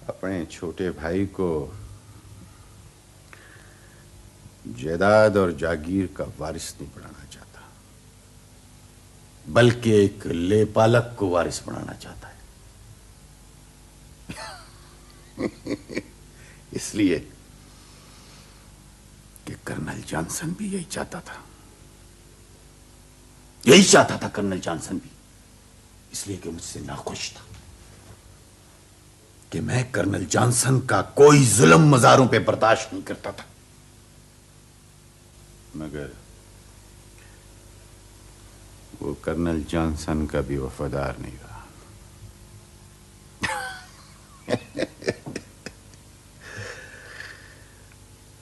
अपने छोटे भाई को जायदाद और जागीर का वारिस नहीं बनाना चाहता, बल्कि एक लेपालक को वारिस बनाना चाहता है। इसलिए कि कर्नल जॉनसन भी यही चाहता था, यही चाहता था कर्नल जॉनसन भी, इसलिए कि मुझसे नाखुश था कि मैं कर्नल जॉनसन का कोई जुल्म मजारों पे बर्दाश्त नहीं करता था। मगर वो कर्नल जॉनसन का भी वफादार नहीं रहा।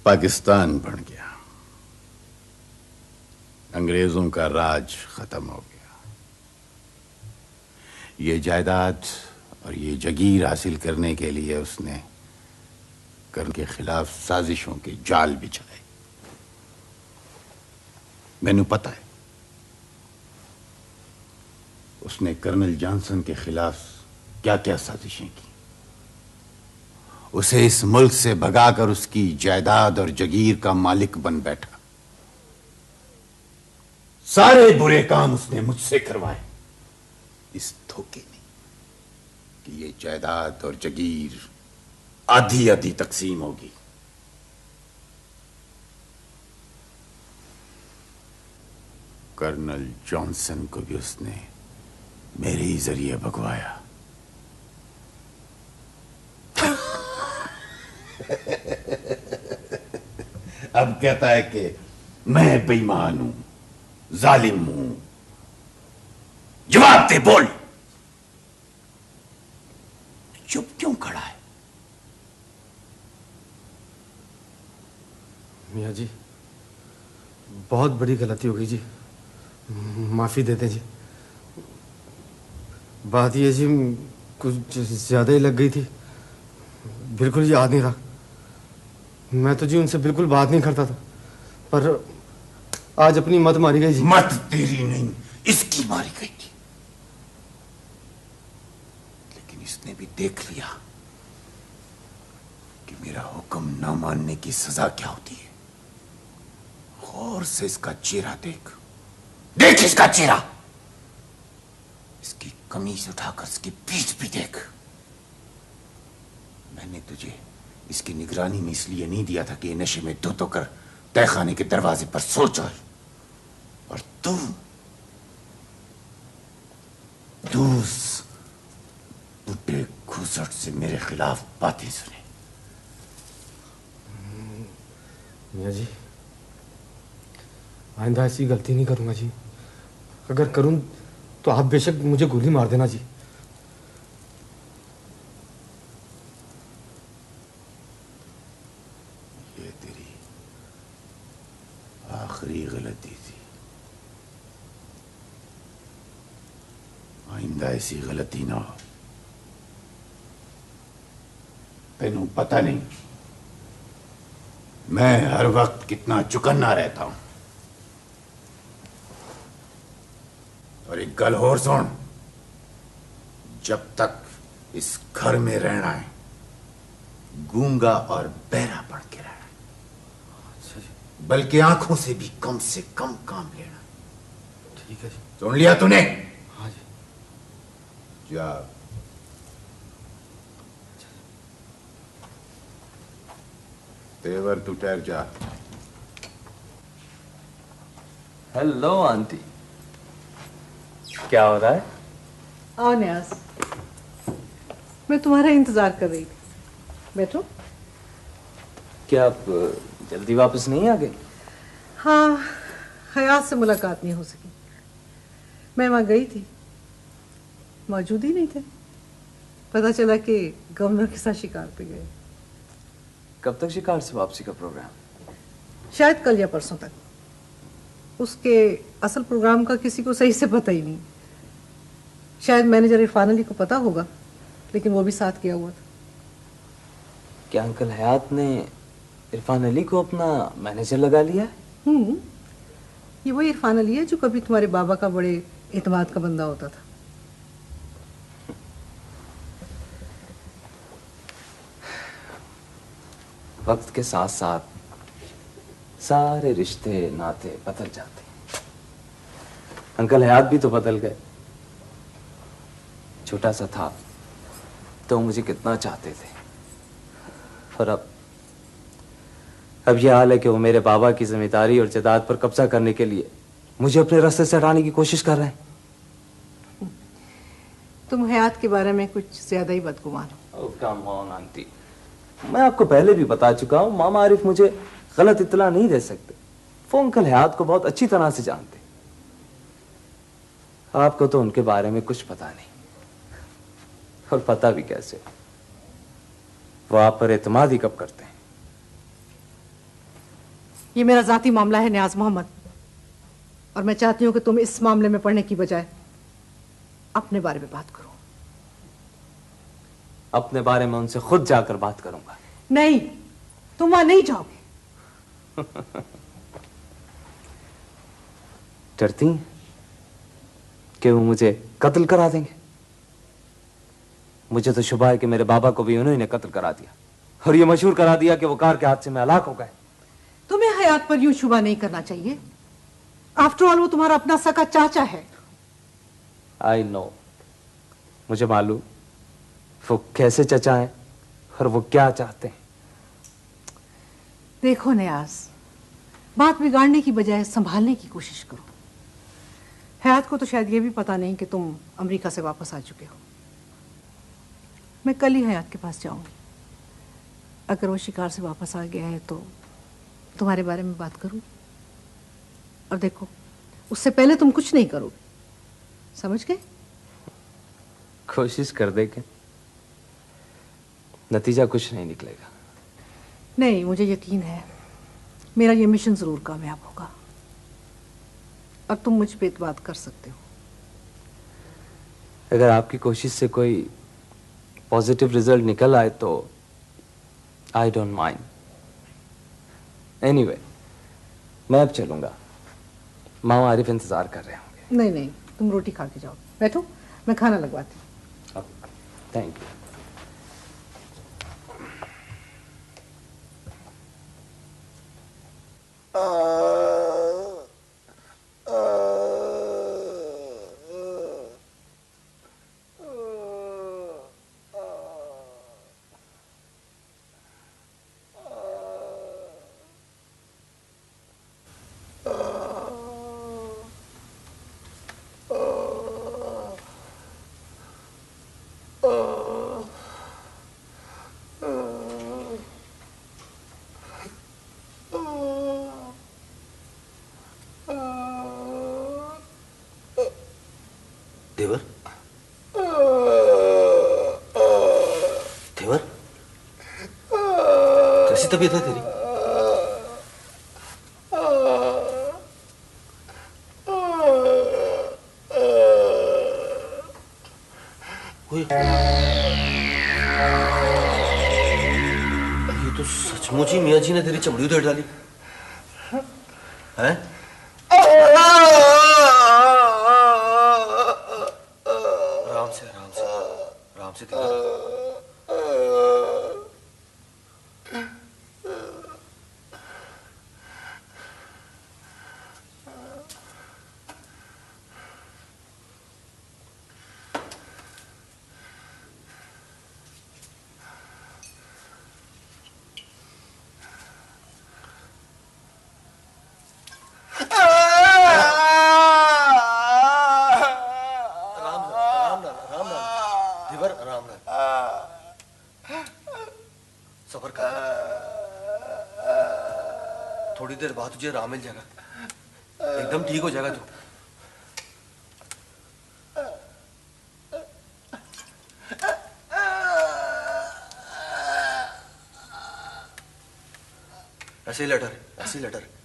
पाकिस्तान बन गया, अंग्रेजों का राज खत्म हो गया। ये जायदाद और ये जगीर हासिल करने के लिए उसने कर्नल के खिलाफ साजिशों के जाल बिछाए। मैनू पता है उसने कर्नल जॉनसन के खिलाफ क्या क्या साजिशें की। उसे इस मुल्क से भगाकर उसकी जायदाद और जगीर का मालिक बन बैठा। सारे बुरे काम उसने मुझसे करवाए, इस धोखे में कि ये जायदाद और जगीर आधी आधी तकसीम होगी। कर्नल जॉनसन को भी उसने मेरे ही जरिए भगवाया। अब कहता है कि मैं बेईमान हूं, जालिम हूं। जवाब दे, बोल। चुप क्यों खड़ा है? मियाँ जी, बहुत बड़ी गलती हो गई जी, माफी दे दें जी। बात ये जी, कुछ ज्यादा ही लग गई थी, बिल्कुल याद नहीं रहा। मैं तो जी उनसे बिल्कुल बात नहीं करता था, पर आज अपनी मत मारी गई जी। मत तेरी नहीं, इसकी मारी गई थी। लेकिन इसने भी देख लिया कि मेरा हुक्म ना मानने की सजा क्या होती है। गौर से इसका चेहरा देख, देख इसका चेहरा, इसकी कमीज उठाकर इसकी पीठ भी देख। मैंने तुझे इसकी निगरानी में इसलिए नहीं दिया था कि ये नशे में धुत होकर तहखाने के दरवाजे पर सो जाए, और तू उस बुढ़े घूसट से मेरे खिलाफ बातें सुने। मियाँ जी, आइंदा ऐसी गलती नहीं करूंगा जी। अगर करूं तो आप बेशक मुझे गोली मार देना जी। ये तेरी आखिरी गलती थी, आइंदा ऐसी गलती ना हो। तेनू पता नहीं मैं हर वक्त कितना चुकन्ना रहता हूं। और एक गल और सुन, जब तक इस घर में रहना है गूंगा और बहरा बन के रहना है, बल्कि आंखों से भी कम काम लेना। ठीक है जी। सुन लिया तूने? हाँ जी। जा। तेवर तू ठहर जा। हेलो आंटी, क्या हो रहा है? आओ न्याज, मैं तुम्हारा इंतजार कर रही थी। बैठो। क्या आप जल्दी वापस नहीं आ गए? हाँ, हयात से मुलाकात नहीं हो सकी। मैं वहां गई थी, मौजूद ही नहीं थे। पता चला कि गवर्नर के साथ शिकार पे गए। कब तक शिकार से वापसी का प्रोग्राम? शायद कल या परसों तक। उसके असल प्रोग्राम का किसी को सही से पता ही नहीं। शायद मैनेजर इरफान अली को पता होगा, लेकिन वो भी साथ किया हुआ था। क्या अंकल हयात ने इरफान अली को अपना मैनेजर लगा लिया है? ये वही इरफान अली है जो कभी तुम्हारे बाबा का बड़े एतमाद का बंदा होता था। वक्त के साथ साथ सारे रिश्ते नाते बदल जाते हैं। अंकल हयात भी तो बदल गए। छोटा सा था तो मुझे कितना चाहते थे, और अब यह हाल है कि वो मेरे बाबा की जिम्मेदारी और जायदाद पर कब्जा करने के लिए मुझे अपने रास्ते से हटाने की कोशिश कर रहे हैं। तुम हयात के बारे में कुछ ज्यादा ही बदगुमान हो। ओह कम ऑन आंटी, मैं आपको पहले भी बता चुका हूं, मामा आरिफ मुझे गलत इत्तला नहीं दे सकते। वो अंकल हयात को बहुत अच्छी तरह से जानते। आपको तो उनके बारे में कुछ पता नहीं, और पता भी कैसे। वो आप पर एतमाद ही कब करते हैं। ये मेरा जाती मामला है नियाज मोहम्मद, और मैं चाहती हूं कि तुम इस मामले में पढ़ने की बजाय अपने बारे में बात करो। अपने बारे में उनसे खुद जाकर बात करूंगा। नहीं, तुम वहां नहीं जाओगे। डरती हैं कि वो मुझे कत्ल करा देंगे? मुझे तो शुबा है कि मेरे बाबा को भी उन्होंने कत्ल करा दिया, और ये मशहूर करा दिया कि वो कार के हादसे में हलाक हो गए। तुम्हें हयात पर यूं शुबा नहीं करना चाहिए। आफ्टर ऑल वो तुम्हारा अपना सका चाचा है। आई नो, मुझे मालूम वो कैसे चचा हैं और वो क्या चाहते हैं। देखो नियाज, बात बिगाड़ने की बजाय संभालने की कोशिश करो। हयात को तो शायद ये भी पता नहीं कि तुम अमेरिका से वापस आ चुके हो। मैं कल ही हयात के पास जाऊंगी। अगर वो शिकार से वापस आ गया है तो तुम्हारे बारे में बात करूं। और देखो, उससे पहले तुम कुछ नहीं करोगे, समझ गए? कोशिश कर देखें, नतीजा कुछ नहीं निकलेगा। नहीं, मुझे यकीन है मेरा ये मिशन जरूर कामयाब होगा, और तुम मुझ पे एतबार कर सकते हो। अगर आपकी कोशिश से कोई पॉजिटिव रिजल्ट निकल आए तो आई डोंट माइंड। एनीवे, मैं अब चलूंगा। मामा आरिफ इंतजार कर रहे होंगे। नहीं नहीं, तुम रोटी खा के जाओ। बैठो, मैं खाना लगवाती हूँ। Thank you. देवर, देवर, कैसी तबीयत है तेरी? ओए, ये तो सचमुच ही मियाँ जी ने तेरी चमड़ी उधेड़ डाली है? आराम से, आराम से, आराम से देवर। सबर कर, थोड़ी देर बाद तुझे आराम मिल जाएगा, एकदम ठीक हो जाएगा तू। ऐसे ही लेटा रहे, ऐसे ही लेटा रहे।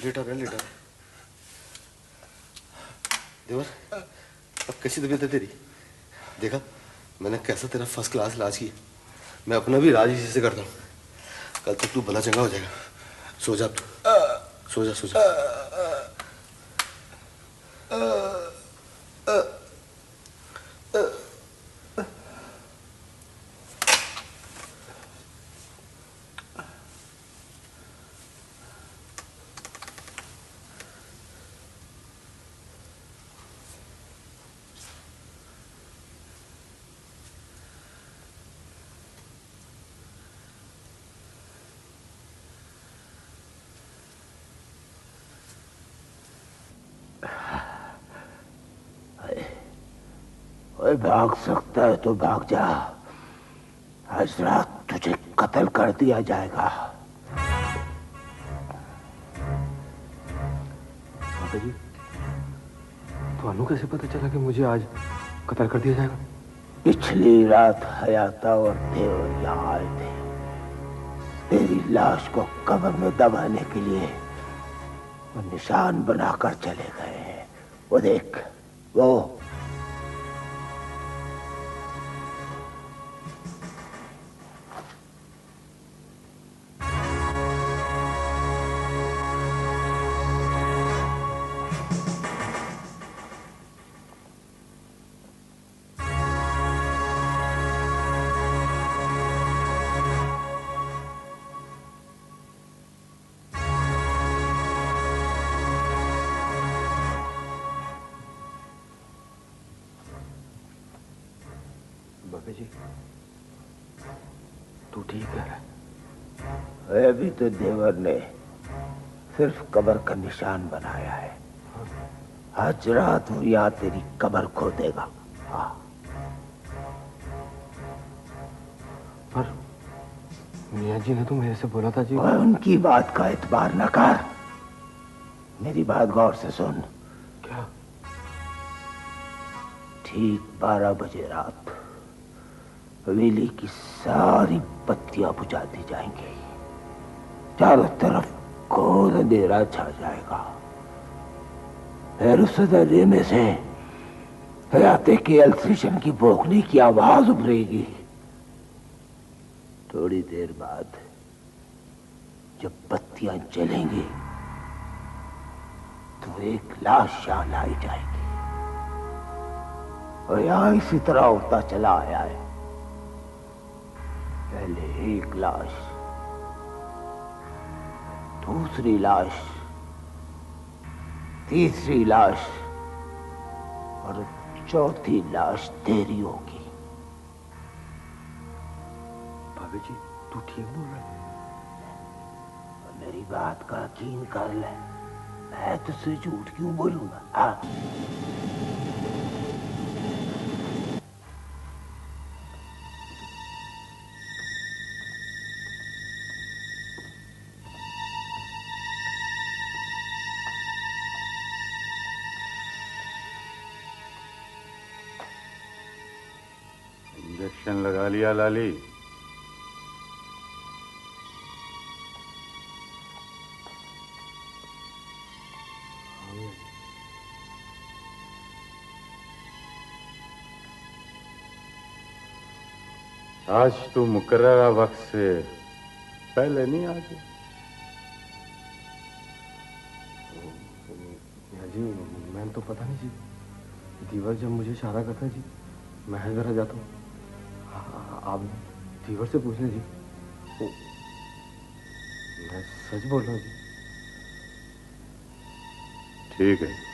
लेटा रहे लेटा। देवर, अब कैसी तबीयत है तेरी? देखा मैंने कैसा तेरा फर्स्ट क्लास इलाज किया। मैं अपना भी इलाज इसी से करता हूँ। कल तक तू भला चंगा हो जाएगा। सो जा तू, सो जा सो जा। ओए भाग सकता है तो भाग जा। आज रात तुझे कत्ल कर दिया जाएगा। बाबा जी, ਤੁਹਾਨੂੰ कैसे पता चला कि मुझे आज कत्ल कर दिया जाएगा? पिछली रात हयाता और देवर यहाँ आए थे। तेरी लाश को कब्र में दबाने के लिए वो निशान बनाकर चले गए हैं। वो देख, वो बाबा जी, तू ठीक कह रहा है। अभी तो देवर ने सिर्फ कब्र का निशान बनाया है। आज रात वो यहाँ तेरी कब्र खोदेगा। हाँ, पर मियाँ जी ने तो मेरे से बोला था जी। और उनकी बात का एतबार न कर। मेरी बात गौर से सुन। क्या? ठीक 12 बजे रात हवेली की सारी बत्तियां बुझा दी जाएंगी। चारों तरफ घोर अंधेरा छा जाएगा। फिर उस अंधेरे में से हयाते के अल्ट्रेशन की भौंकने की आवाज उभरेगी। थोड़ी देर बाद जब बत्तियां जलेंगी तो एक लाश यहाँ लाई जाएगी। और यहाँ इसी तरह होता चला आया है। पहले एक लाश, दूसरी लाश, तीसरी लाश और चौथी लाश तेरी होगी। बाबा जी, तू ठीक बोल रहा है? मेरी बात का यकीन कर ले। मैं तुझसे झूठ क्यों बोलूंगा? हाँ, इंजेक्शन लगा लिया लाली? आज तू मुकर्ररा वक्त से पहले नहीं आ गया। जी, मैंने तो पता नहीं जी। दीवर जब मुझे इशारा करता है जी, मैं जरा जाता हूँ। आप दीवर से पूछ लें जी। मैं सच बोल रहा हूँ जी। ठीक है।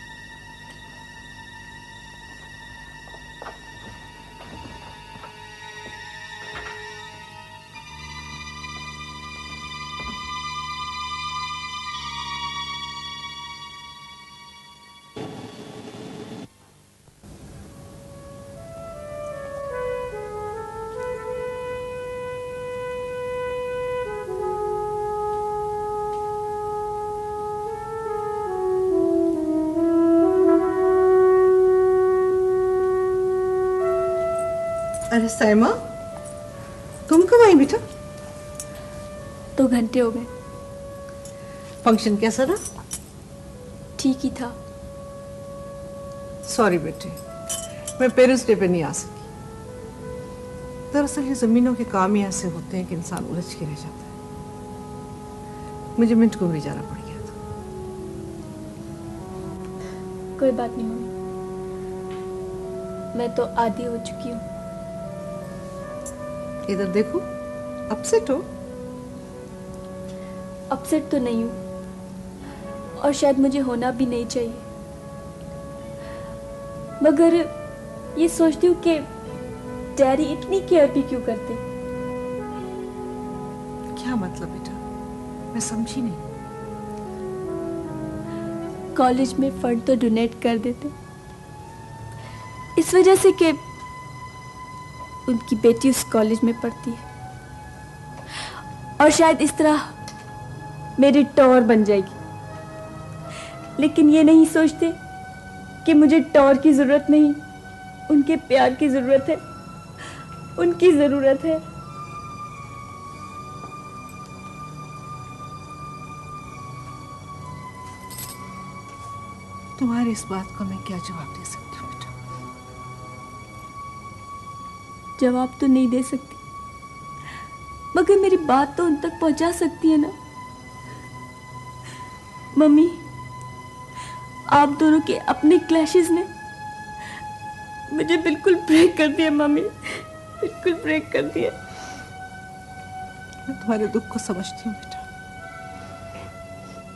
अरे साइमा, तुम कब आई बेटा? 2 घंटे हो गए। फंक्शन कैसा रहा? ठीक ही था। सॉरी बेटे, मैं पेरेंट्स डे पे नहीं आ सकी। दरअसल ये जमीनों के काम ही ऐसे होते हैं कि इंसान उलझ के रह जाता है। मुझे मिंट घूमने जाना पड़ गया था। कोई बात नहीं मम्मी, मैं तो आदी हो चुकी हूँ। इधर देखो, अपसेट हो? अपसेट तो नहीं हूँ, और शायद मुझे होना भी नहीं चाहिए, मगर ये सोचती हूँ कि डैडी इतनी केयर भी क्यों करते। क्या मतलब बेटा, मैं समझी नहीं। कॉलेज में फंड तो डोनेट कर देते, इस वजह से कि उनकी बेटी उस कॉलेज में पढ़ती है, और शायद इस तरह मेरी टॉर बन जाएगी। लेकिन ये नहीं सोचते कि मुझे टॉर की जरूरत नहीं, उनके प्यार की जरूरत है, उनकी जरूरत है। तुम्हारी इस बात का मैं क्या जवाब दे सकती हूँ बेटा? जवाब तो नहीं दे सकती, मगर मेरी बात तो उन तक पहुंचा सकती है ना। मम्मी, आप दोनों के अपने क्लैशेस ने मुझे बिल्कुल ब्रेक कर दिया। मम्मी, बिल्कुल ब्रेक कर दिया। मैं तुम्हारे दुख को समझती हूँ बेटा।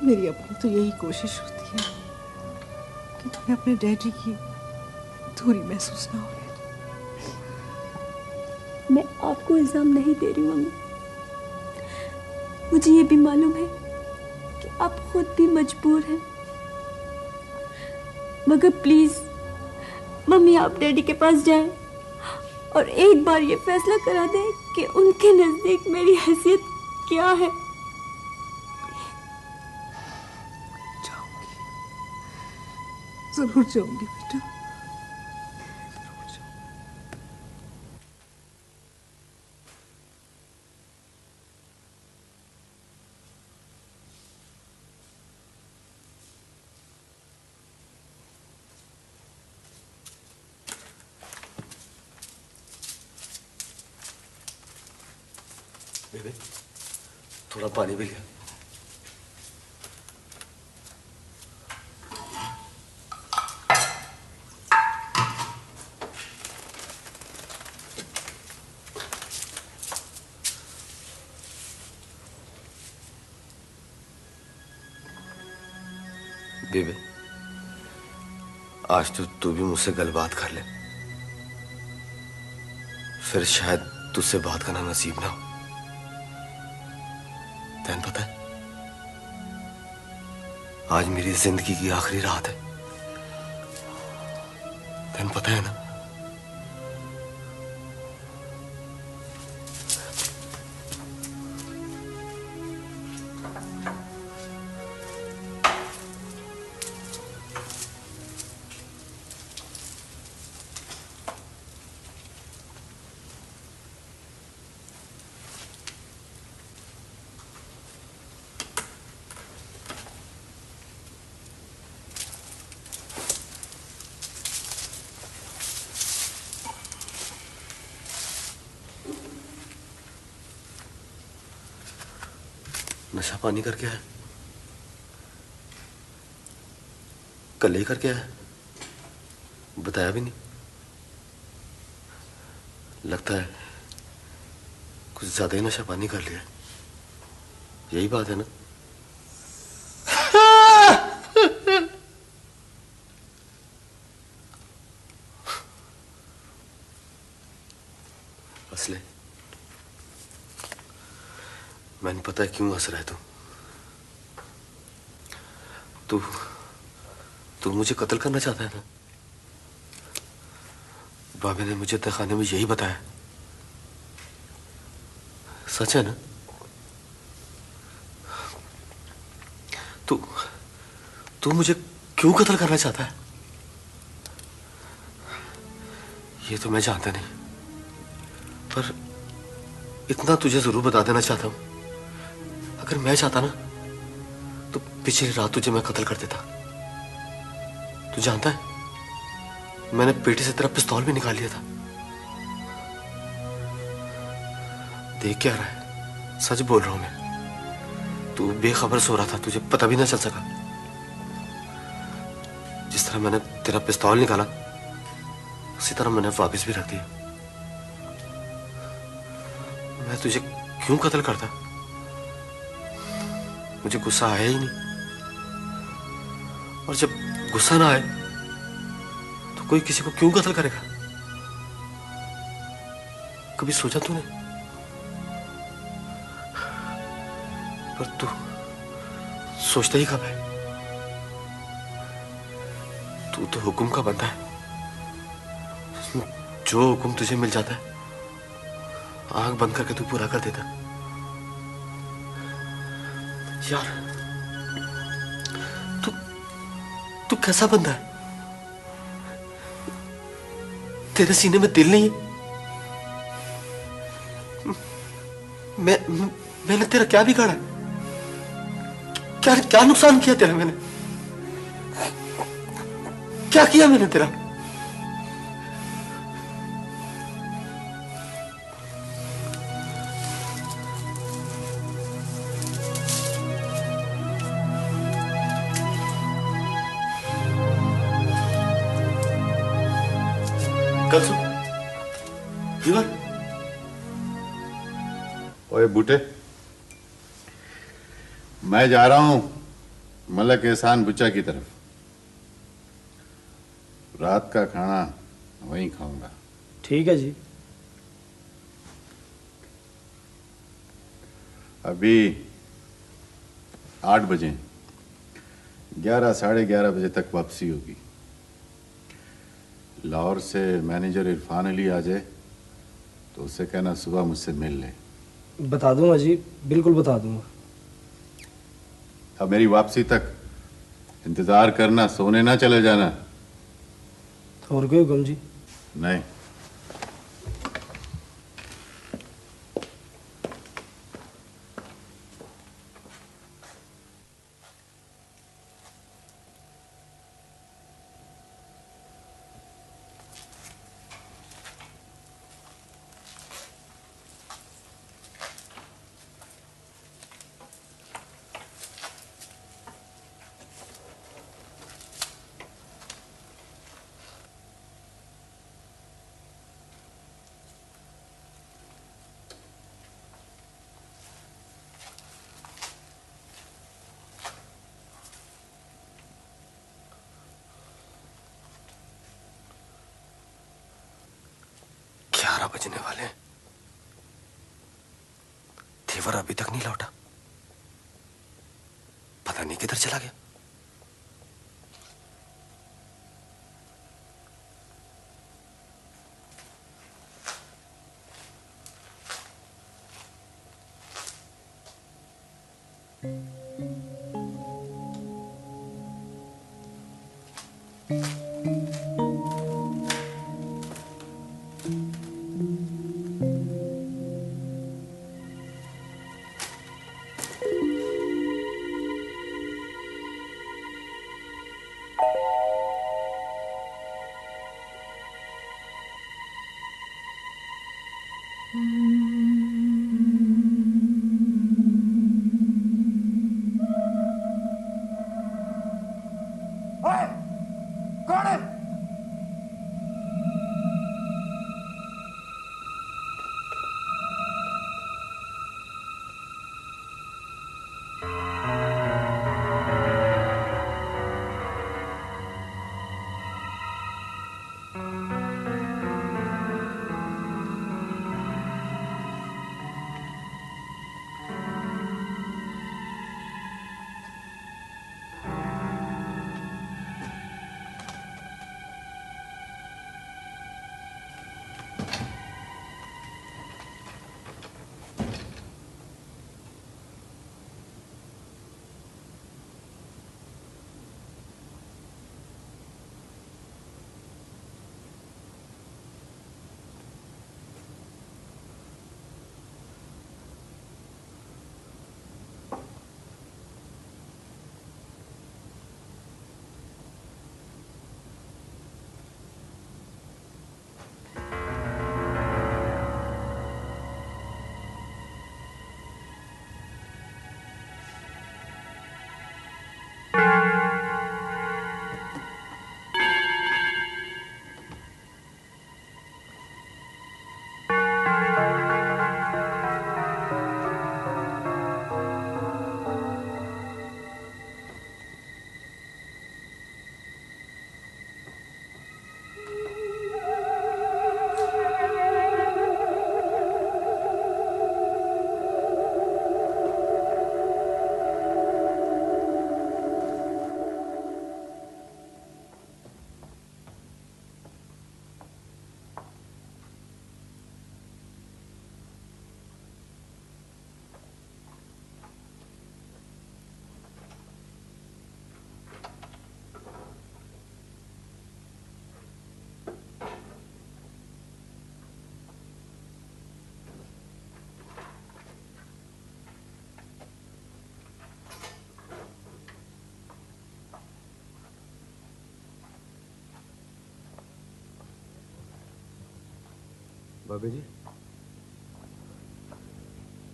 मेरी अपनी तो यही कोशिश होती है कि तुम्हें अपने डैडी की दूरी महसूस ना हो। मैं आपको इल्जाम नहीं दे रही मम्मी, मुझे ये भी मालूम है कि आप खुद भी मजबूर हैं, मगर प्लीज मम्मी, आप डैडी के पास जाएं और एक बार ये फैसला करा दें कि उनके नजदीक मेरी हैसियत क्या है। जाऊंगी, जरूर जाऊंगी बेटा। बेबे, थोड़ा पानी भी लिया। बेबे, आज तो तू भी मुझसे गलबात कर ले, फिर शायद तुझसे बात करना नसीब ना हो। तैन पता है, आज मेरी जिंदगी की आखिरी रात है। तैन पता है ना? नशा पानी करके है? कल ही करके है? बताया भी नहीं। लगता है कुछ ज्यादा ही नशा पानी कर लिया। यही बात है ना? असले, मैंने पता है क्यों हंस रहा है तू मुझे कत्ल करना चाहता है ना? बाबे ने मुझे तहखाने में यही बताया। सच है ना? तू मुझे क्यों कत्ल करना चाहता है? ये तो मैं जानता नहीं, पर इतना तुझे जरूर बता देना चाहता हूं। अगर मैं चाहता ना तो पिछली रात तुझे मैं कत्ल कर देता। तू जानता है, मैंने पेटी से तेरा पिस्तौल भी निकाल लिया था। देख क्या रहा है, सच बोल रहा हूं मैं। तू बेखबर सो रहा था, तुझे पता भी ना चल सका। जिस तरह मैंने तेरा पिस्तौल निकाला, उसी तरह मैंने वापस भी रख दिया। मैं तुझे क्यों कत्ल करता? मुझे गुस्सा आया ही नहीं। और जब गुस्सा ना आए तो कोई किसी को क्यों कत्ल करेगा? कभी सोचा तूने? पर तू सोचता ही कब है? तू तो हुक्म का बंदा है। जो हुक्म तुझे मिल जाता है, आंख बंद करके तू पूरा कर देता। यार, तू कैसा बंदा है? तेरे सीने में दिल नहीं है? मैंने तेरा क्या बिगाड़ा? क्या नुकसान किया तेरा मैंने? क्या किया मैंने तेरा? कल सुन, ओए बूटे, मैं जा रहा हूं मलक एहसान बुच्चा की तरफ। रात का खाना वहीं खाऊंगा। ठीक है जी। अभी 8 बजे, 11 साढ़े 11 बजे तक वापसी होगी। लाहौर से मैनेजर इरफान अली आ जाए तो उसे कहना सुबह मुझसे मिल ले। बता दूंगा जी, बिल्कुल बता दूंगा। अब मेरी वापसी तक इंतजार करना, सोने ना चले जाना। और कोई हुक्म जी? नहीं। बजने वाले हैं। देवर अभी तक नहीं लौटा, पता नहीं किधर चला गया। कौन है? बाबे जी,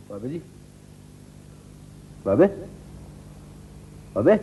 बाबे जी, बाबे, बाबे।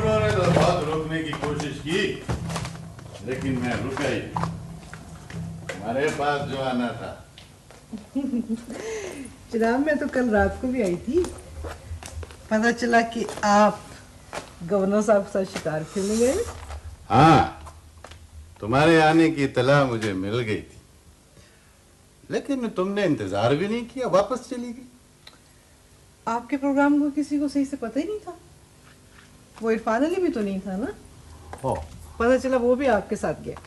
उन्होंने तो बहुत रोकने की कोशिश की, लेकिन मैं रुका ही। हमारे पास जो आना था। जनाब, मैं तो कल रात को भी आई थी। पता चला कि आप गवर्नर साहब के साथ शिकार खेलने गए। हाँ, तुम्हारे आने की इत्तला मुझे मिल गई थी, लेकिन तुमने इंतजार भी नहीं किया, वापस चली गई। आपके प्रोग्राम को किसी को सही से पता ही नहीं था। वो इरफान अली भी तो नहीं था ना। हो। पता चला वो भी आपके साथ गया।